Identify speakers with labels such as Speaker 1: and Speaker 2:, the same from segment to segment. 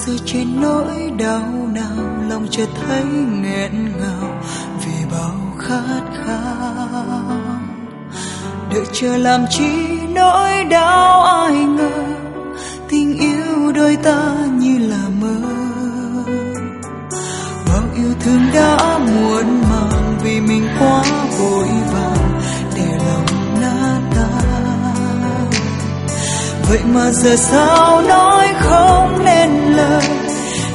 Speaker 1: sự trên nỗi đau nào lòng chợt thấy nghẹn ngào vì bao khát khao. Đợi chờ làm chi nỗi đau ai ngờ tình yêu đôi ta như là mơ. Bao yêu thương đã muộn màng vì mình quá vội vàng để lòng nát tan. Vậy mà giờ sao nói không nên lời,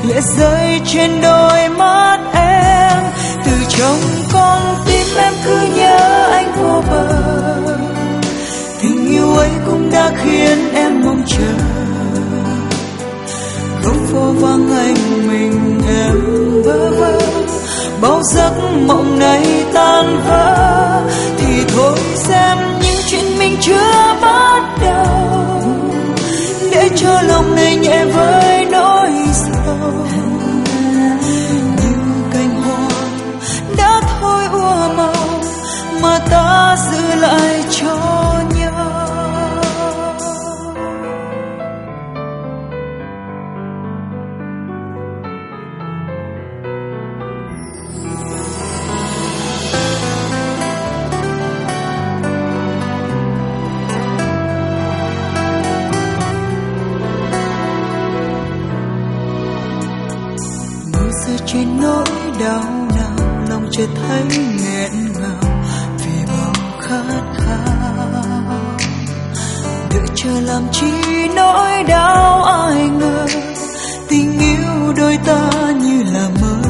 Speaker 1: lệ rơi trên đôi mắt em. Từ trong con tim em cứ nhớ anh vô bờ, tình yêu ấy cũng đã khiến em mong chờ. Góc phố vắng anh mình em bơ vơ, bao giấc mộng này tan vỡ. Thì thôi xem những chuyện mình chưa bắt đầu, để cho lòng này nhẹ với nỗi sầu. Như cành hoa đã thôi úa màu mà ta giữ lại cho nhau. Trên nỗi đau nào lòng chợt thấy nghẹn ngào vì bao khát khao. Đợi chờ làm chi nỗi đau ai ngờ tình yêu đôi ta như là mơ.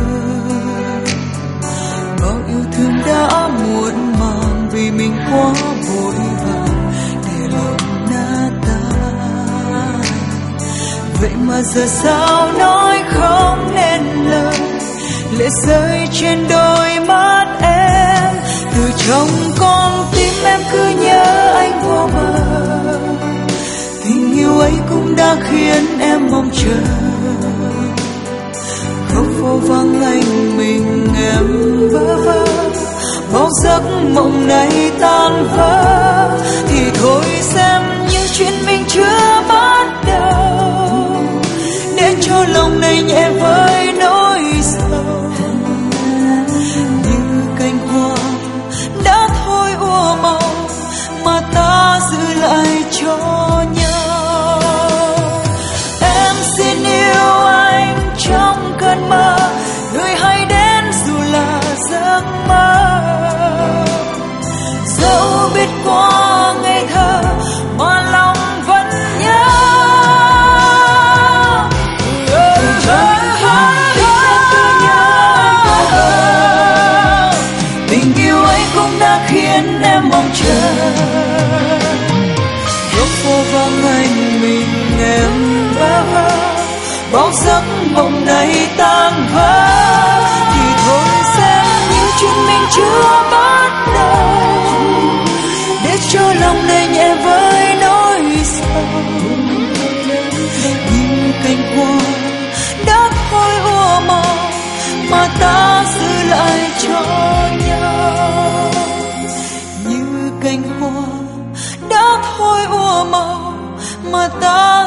Speaker 1: Bao yêu thương đã muộn màng vì mình quá vội vàng để lòng nát tan. Vậy mà giờ sao nói không nên lời, lệ rơi trên đôi mắt em. Từ trong con tim em cứ nhớ anh vô bờ, tình yêu ấy cũng đã khiến em mong chờ. Góc phố vắng anh mình em bơ vơ, bao giấc mộng này tan vỡ. Thì thôi xem những chuyện mình chưa bắt đầu, để cho lòng này nhẹ với nỗi sầu. Như cành hoa đã thôi úa màu mà ta giữ lại cho nhau. Em xin yêu anh trong cơn mơ, người hay đến dù là giấc mơ. Dẫu biết qua ngây thơ mà lòng vẫn nhớ. Tình yêu ấy cũng đã khiến em mong chờ. Góc phố vắng anh mình em bơ vơ, bao giấc mộng này tan vỡ. Thì thôi xem những chuyện mình chưa bắt đầu, để cho lòng này nhẹ với nỗi sầu. Như cành hoa đã thôi úa màu mà ta giữ lại cho nhau. Như cành hoa đã thôi úa màu mà ta